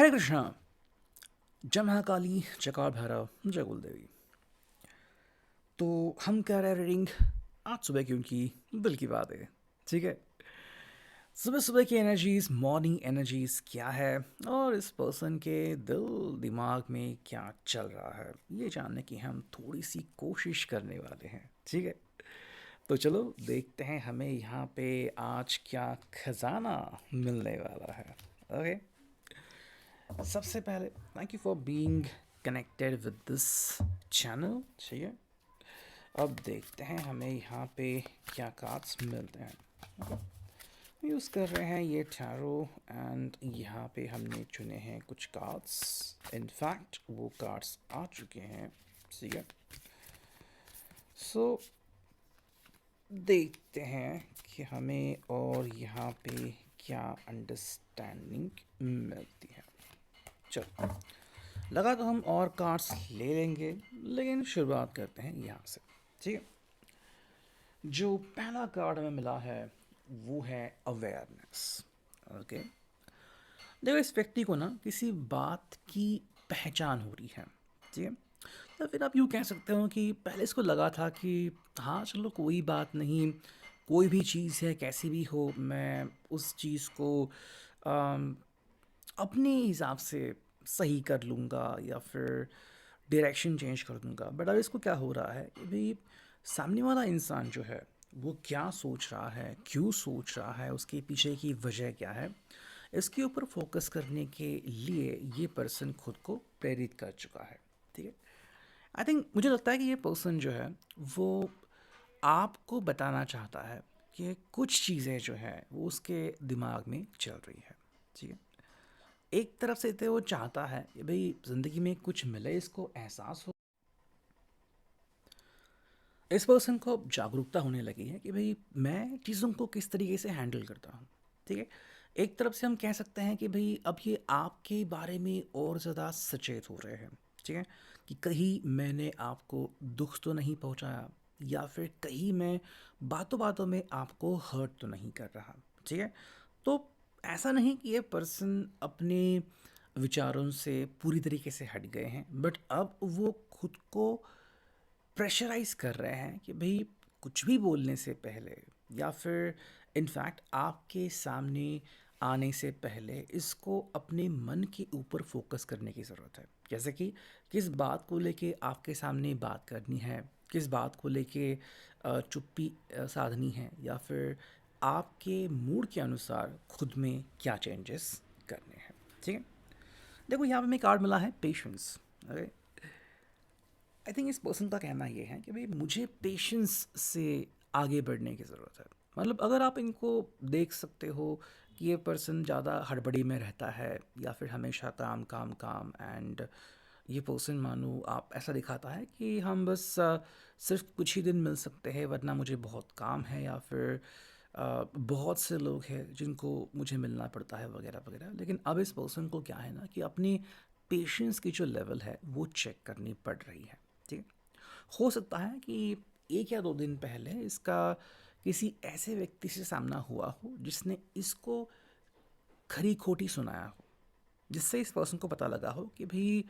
हरे कृष्णा। जय महाकाली, जय काल भैरव, जय कुलदेवी। तो हम कह रहे हैं रीडिंग आज सुबह की उनकी दिल की बात है। ठीक है। सुबह सुबह की एनर्जीज, मॉर्निंग एनर्जीज क्या है और इस पर्सन के दिल दिमाग में क्या चल रहा है, ये जानने की हम थोड़ी सी कोशिश करने वाले हैं। ठीक है। तो चलो देखते हैं हमें यहाँ पे आज क्या खजाना मिलने वाला है। ओके। सबसे पहले thank you for being connected with this channel. ठीक है। अब देखते हैं हमें यहाँ पे क्या कार्ड्स मिलते हैं। यूज़ कर रहे हैं ये टैरो एंड यहाँ पे हमने चुने हैं कुछ कार्ड्स। इनफैक्ट वो कार्ड्स आ चुके हैं। ठीक है। सो देखते हैं कि हमें और यहाँ पे क्या अंडरस्टैंडिंग मिलती है। चलो, लगा तो हम और कार्ड्स ले लेंगे, लेकिन शुरुआत करते हैं यहाँ से। ठीक है। जो पहला कार्ड हमें मिला है वो है अवेयरनेस। ओके। देखो, इस व्यक्ति को ना किसी बात की पहचान हो रही है। ठीक है। तो फिर आप यूँ कह सकते हो कि पहले इसको लगा था कि हाँ चलो कोई बात नहीं, कोई भी चीज़ है कैसी भी हो, मैं उस चीज़ को अम, अपने हिसाब से सही कर लूँगा या फिर डायरेक्शन चेंज कर दूँगा। बट अब इसको क्या हो रहा है कि भाई सामने वाला इंसान जो है वो क्या सोच रहा है, क्यों सोच रहा है, उसके पीछे की वजह क्या है, इसके ऊपर फोकस करने के लिए ये पर्सन खुद को प्रेरित कर चुका है। ठीक है। आई थिंक मुझे लगता है कि ये पर्सन जो है वो आपको बताना चाहता है कि कुछ चीज़ें जो है वो उसके दिमाग में चल रही है। ठीक है। एक तरफ से तो वो चाहता है कि भाई ज़िंदगी में कुछ मिले, इसको एहसास हो, इस पर्सन को अब जागरूकता होने लगी है कि भाई मैं चीज़ों को किस तरीके से हैंडल करता हूँ। ठीक है। एक तरफ से हम कह सकते हैं कि भाई अब ये आपके बारे में और ज़्यादा सचेत हो रहे हैं। ठीक है। कि कहीं मैंने आपको दुख तो नहीं पहुँचाया, या फिर कहीं मैं बातों बातों में आपको हर्ट तो नहीं कर रहा। ठीक है। तो ऐसा नहीं कि ये पर्सन अपने विचारों से पूरी तरीके से हट गए हैं, बट अब वो खुद को प्रेशराइज कर रहे हैं कि भाई कुछ भी बोलने से पहले या फिर इनफैक्ट आपके सामने आने से पहले इसको अपने मन के ऊपर फोकस करने की ज़रूरत है। जैसे कि किस बात को लेके आपके सामने बात करनी है, किस बात को लेके चुप्पी साधनी है, या फिर आपके मूड के अनुसार खुद में क्या चेंजेस करने हैं। ठीक है। देखो, यहाँ पे हमें कार्ड मिला है पेशेंस। आई थिंक इस पर्सन का कहना ये है कि भाई मुझे पेशेंस से आगे बढ़ने की ज़रूरत है। मतलब अगर आप इनको देख सकते हो कि ये पर्सन ज़्यादा हड़बड़ी में रहता है या फिर हमेशा काम काम काम, एंड ये पर्सन मानो आप ऐसा दिखाता है कि हम बस सिर्फ कुछ ही दिन मिल सकते हैं वरना मुझे बहुत काम है, या फिर बहुत से लोग हैं जिनको मुझे मिलना पड़ता है वगैरह वगैरह। लेकिन अब इस पर्सन को क्या है ना कि अपनी पेशेंस की जो लेवल है वो चेक करनी पड़ रही है। ठीक है। हो सकता है कि एक या दो दिन पहले इसका किसी ऐसे व्यक्ति से सामना हुआ हो जिसने इसको खरी खोटी सुनाया हो, जिससे इस पर्सन को पता लगा हो कि भाई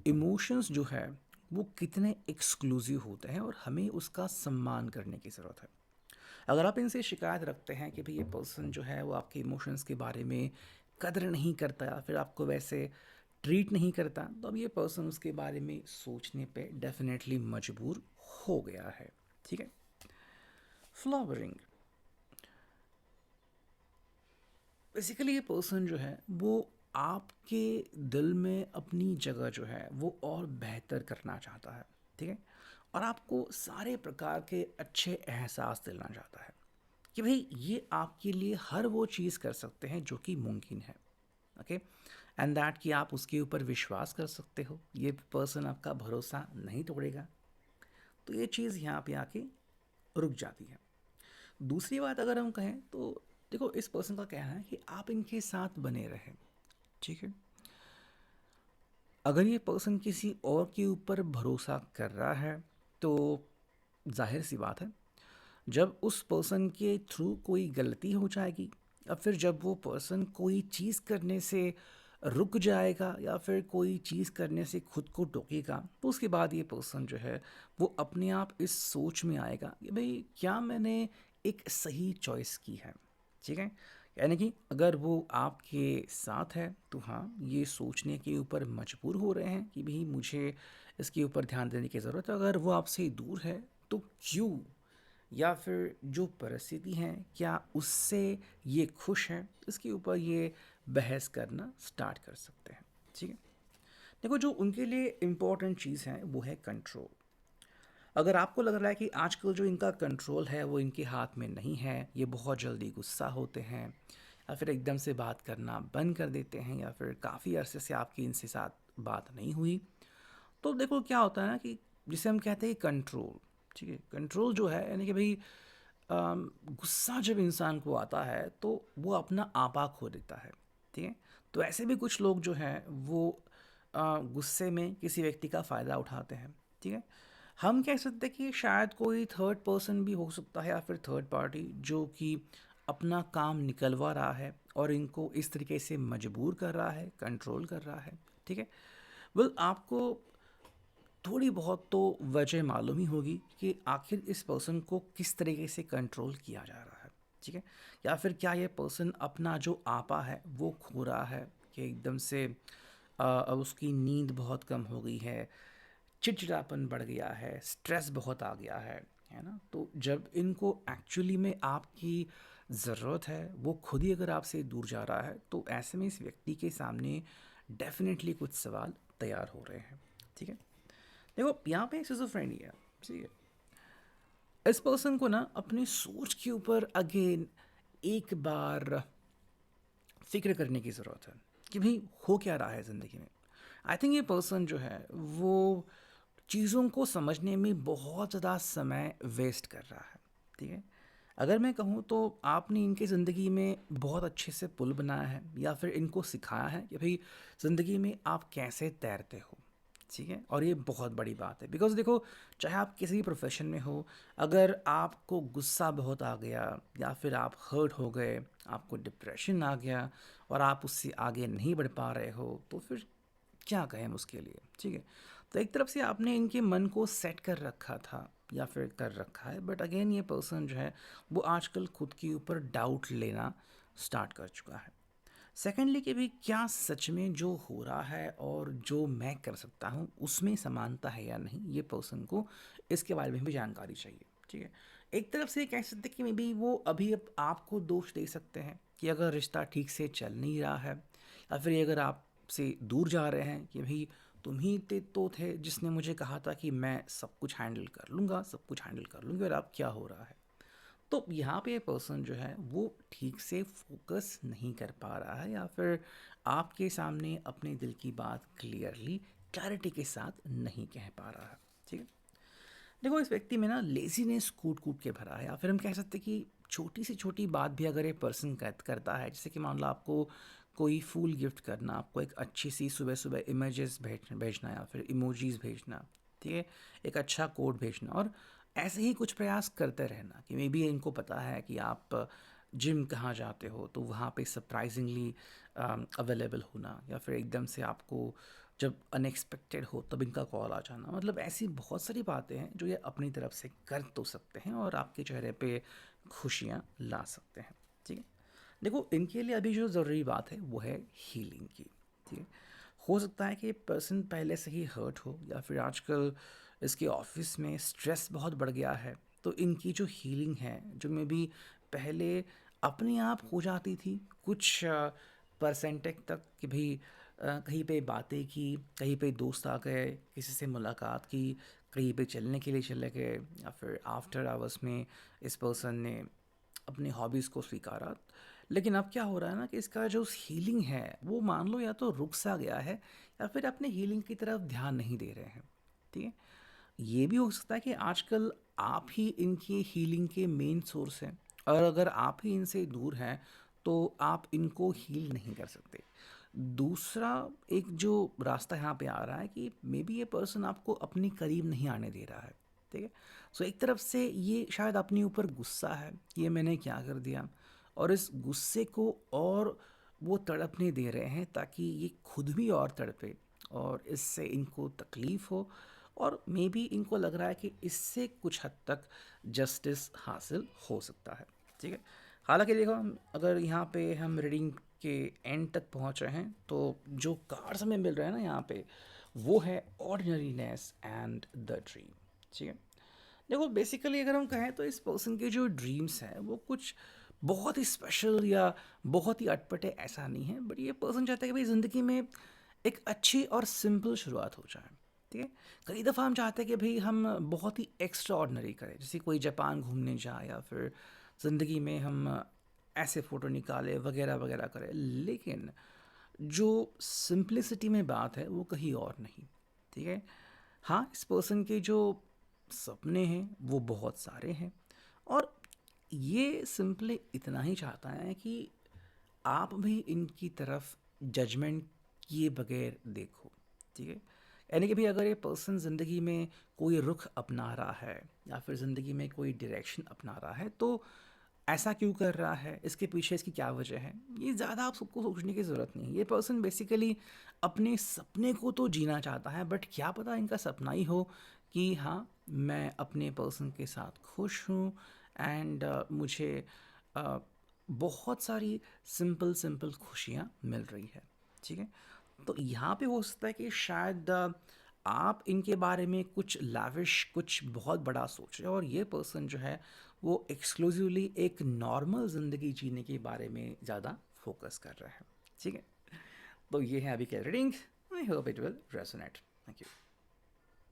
इमोशंस जो है वो कितने एक्सक्लूसिव होते हैं और हमें उसका सम्मान करने की ज़रूरत है। अगर आप इनसे शिकायत रखते हैं कि भाई ये पर्सन जो है वो आपके इमोशंस के बारे में कदर नहीं करता या फिर आपको वैसे ट्रीट नहीं करता, तो अब ये पर्सन उसके बारे में सोचने पे डेफिनेटली मजबूर हो गया है। ठीक है। फ्लावरिंग, बेसिकली ये पर्सन जो है वो आपके दिल में अपनी जगह जो है वो और बेहतर करना चाहता है। ठीक है। और आपको सारे प्रकार के अच्छे एहसास दिलाना चाहता है कि भाई ये आपके लिए हर वो चीज़ कर सकते हैं जो कि मुमकिन है। ओके। एंड दैट कि आप उसके ऊपर विश्वास कर सकते हो, ये पर्सन आपका भरोसा नहीं तोड़ेगा। तो ये चीज़ यहाँ पे आके रुक जाती है। दूसरी बात अगर हम कहें तो देखो, इस पर्सन का कहना है कि आप इनके साथ बने रहें। ठीक है। अगर ये पर्सन किसी और के ऊपर भरोसा कर रहा है तो जाहिर सी बात है, जब उस पर्सन के थ्रू कोई गलती हो जाएगी या फिर जब वो पर्सन कोई चीज़ करने से रुक जाएगा या फिर कोई चीज़ करने से खुद को टोकेगा, तो उसके बाद ये पर्सन जो है वो अपने आप इस सोच में आएगा कि भाई क्या मैंने एक सही चॉइस की है। ठीक है, यानी कि अगर वो आपके साथ है तो हाँ, ये सोचने के ऊपर मजबूर हो रहे हैं कि भाई मुझे इसके ऊपर ध्यान देने की ज़रूरत है। अगर वो आपसे दूर है तो क्यों, या फिर जो परिस्थिति है क्या उससे ये खुश है, इसके ऊपर ये बहस करना स्टार्ट कर सकते हैं। ठीक है, देखो जो उनके लिए इम्पोर्टेंट चीज़ है वो है कंट्रोल। अगर आपको लग रहा है कि आजकल जो इनका कंट्रोल है वो इनके हाथ में नहीं है, ये बहुत जल्दी गुस्सा होते हैं या फिर एकदम से बात करना बंद कर देते हैं या फिर काफ़ी अरसे से आपकी इनसे साथ बात नहीं हुई, तो देखो क्या होता है ना कि जिसे हम कहते हैं कंट्रोल। ठीक है, कंट्रोल जो है यानी कि भाई गुस्सा जब इंसान को आता है तो वो अपना आपा खो देता है। ठीक है, तो ऐसे भी कुछ लोग जो हैं वो गुस्से में किसी व्यक्ति का फ़ायदा उठाते हैं। ठीक है, हम कह सकते हैं कि शायद कोई थर्ड पर्सन भी हो सकता है या फिर थर्ड पार्टी जो कि अपना काम निकलवा रहा है और इनको इस तरीके से मजबूर कर रहा है, कंट्रोल कर रहा है। ठीक है, आपको थोड़ी बहुत तो वजह मालूम ही होगी कि आखिर इस पर्सन को किस तरीके से कंट्रोल किया जा रहा है। ठीक है, या फिर क्या ये पर्सन अपना जो आपा है वो खो रहा है कि एकदम से अब उसकी नींद बहुत कम हो गई है, चिड़चिड़ापन बढ़ गया है, स्ट्रेस बहुत आ गया है ना। तो जब इनको एक्चुअली में आपकी ज़रूरत है, वो खुद ही अगर आपसे दूर जा रहा है, तो ऐसे में इस व्यक्ति के सामने डेफिनेटली कुछ सवाल तैयार हो रहे हैं। ठीक है, देखो यहाँ पे सिजोफ्रेनिया, ठीक है, इस पर्सन को ना अपनी सोच के ऊपर अगेन एक बार फिक्र करने की ज़रूरत है कि भाई हो क्या रहा है ज़िंदगी में। आई थिंक ये पर्सन जो है वो चीज़ों को समझने में बहुत ज़्यादा समय वेस्ट कर रहा है। ठीक है, अगर मैं कहूँ तो आपने इनकी ज़िंदगी में बहुत अच्छे से पुल बनाया है या फिर इनको सिखाया है कि भाई ज़िंदगी में आप कैसे तैरते हो। ठीक है, और ये बहुत बड़ी बात है बिकॉज़ देखो, चाहे आप किसी भी प्रोफेशन में हो, अगर आपको गुस्सा बहुत आ गया या फिर आप हर्ट हो गए, आपको डिप्रेशन आ गया और आप उससे आगे नहीं बढ़ पा रहे हो, तो फिर क्या कहें हम उसके लिए। ठीक है, तो एक तरफ से आपने इनके मन को सेट कर रखा था या फिर कर रखा है, बट अगेन ये पर्सन जो है वो आजकल खुद के ऊपर डाउट लेना स्टार्ट कर चुका है। सेकेंडली कि भी क्या सच में जो हो रहा है और जो मैं कर सकता हूँ उसमें समानता है या नहीं, ये पर्सन को इसके बारे में भी जानकारी चाहिए। ठीक है, एक तरफ से कह सकते हैं कि मे बी वो अभी अब आपको दोष दे सकते हैं कि अगर रिश्ता ठीक से चल नहीं रहा है या फिर ये अगर आपसे दूर जा रहे हैं कि भाई तुम ही तो थे जिसने मुझे कहा था कि मैं सब कुछ हैंडल कर लूँगा, सब कुछ हैंडल कर लूँगी, और अब क्या हो रहा है। तो यहाँ पे पर्सन जो है वो ठीक से फोकस नहीं कर पा रहा है या फिर आपके सामने अपने दिल की बात क्लियरली क्लैरिटी के साथ नहीं कह पा रहा है। ठीक है, देखो इस व्यक्ति में ना लेजीनेस कूट कूट के भरा है, या फिर हम कह सकते हैं कि छोटी सी छोटी बात भी अगर ये पर्सन करता है, जैसे कि मान लो आपको कोई फूल गिफ्ट करना, आपको एक अच्छी सी सुबह सुबह इमेजेस भेजना या फिर इमोजीज भेजना। ठीक है, एक अच्छा कोड भेजना और ऐसे ही कुछ प्रयास करते रहना कि मे बी इनको पता है कि आप जिम कहाँ जाते हो तो वहाँ पे सरप्राइजिंगली अवेलेबल होना, या फिर एकदम से आपको जब अनएक्सपेक्टेड हो तब इनका कॉल आ जाना। मतलब ऐसी बहुत सारी बातें हैं जो ये अपनी तरफ से कर तो सकते हैं और आपके चेहरे पे खुशियाँ ला सकते हैं। ठीक है, देखो इनके लिए अभी जो ज़रूरी बात है वो है हीलिंग की। ठीक है, हो सकता है कि पर्सन पहले से ही हर्ट हो या फिर आजकल इसके ऑफिस में स्ट्रेस बहुत बढ़ गया है, तो इनकी जो हीलिंग है जो मे बी पहले अपने आप हो जाती थी कुछ परसेंटेज तक कि भाई कहीं पे बातें की, कहीं पे दोस्त आ गए, किसी से मुलाकात की, कहीं पे चलने के लिए चले गए या फिर आफ्टर आवर्स में इस पर्सन ने अपनी हॉबीज़ को स्वीकारा। लेकिन अब क्या हो रहा है ना कि इसका जो हीलिंग है वो मान लो या तो रुक सा गया है या फिर अपने हीलिंग की तरफ ध्यान नहीं दे रहे हैं। ठीक है, ये भी हो सकता है कि आजकल आप ही इनकी हीलिंग के मेन सोर्स हैं और अगर आप ही इनसे दूर हैं तो आप इनको हील नहीं कर सकते। दूसरा एक जो रास्ता यहाँ पे आ रहा है कि मे बी ये पर्सन आपको अपने करीब नहीं आने दे रहा है। ठीक है, सो एक तरफ से ये शायद अपने ऊपर गुस्सा है कि ये मैंने क्या कर दिया, और इस गुस्से को और वो तड़पने दे रहे हैं ताकि ये खुद भी और तड़पे और इससे इनको तकलीफ़ हो और मे बी इनको लग रहा है कि इससे कुछ हद तक जस्टिस हासिल हो सकता है। ठीक है, हालांकि देखो हम अगर यहाँ पे हम रीडिंग के एंड तक पहुँच रहे हैं तो जो कार्ड्स हमें मिल रहे हैं ना यहाँ पे वो है ऑर्डिनरीनेस एंड द ड्रीम। ठीक है, देखो बेसिकली अगर हम कहें तो इस पर्सन के जो ड्रीम्स हैं वो कुछ बहुत ही स्पेशल या बहुत ही अटपटे ऐसा नहीं है, बट ये पर्सन चाहता है कि भाई ज़िंदगी में एक अच्छी और सिंपल शुरुआत हो जाए। ठीक है, कई दफ़ा हम चाहते हैं कि भाई हम बहुत ही एक्स्ट्रा ऑर्डनरी करें, जैसे कोई जापान घूमने जाए या फिर ज़िंदगी में हम ऐसे फ़ोटो निकाले वगैरह वगैरह करें, लेकिन जो सिंप्लिसिटी में बात है वो कहीं और नहीं। ठीक है, हाँ इस पर्सन के जो सपने हैं वो बहुत सारे हैं और ये सिंपली इतना ही चाहता है कि आप भी इनकी तरफ जजमेंट किए बगैर देखो। ठीक है, यानी कि भाई अगर ये पर्सन ज़िंदगी में कोई रुख अपना रहा है या फिर ज़िंदगी में कोई डायरेक्शन अपना रहा है तो ऐसा क्यों कर रहा है, इसके पीछे इसकी क्या वजह है, ये ज़्यादा आप सबको सोचने की ज़रूरत नहीं है। ये पर्सन बेसिकली अपने सपने को तो जीना चाहता है, बट क्या पता इनका सपना ही हो कि हाँ मैं अपने पर्सन के साथ खुश हूँ एंड मुझे uh, बहुत सारी सिंपल सिंपल खुशियाँ मिल रही है। ठीक है, तो यहाँ पे हो सकता है कि शायद आप इनके बारे में कुछ लाविश कुछ बहुत बड़ा सोच रहे हो और ये पर्सन जो है वो एक्सक्लूसिवली एक नॉर्मल ज़िंदगी जीने के बारे में ज़्यादा फोकस कर रहा है। ठीक है, तो ये है अभी के reading. I hope it will resonate. Thank you.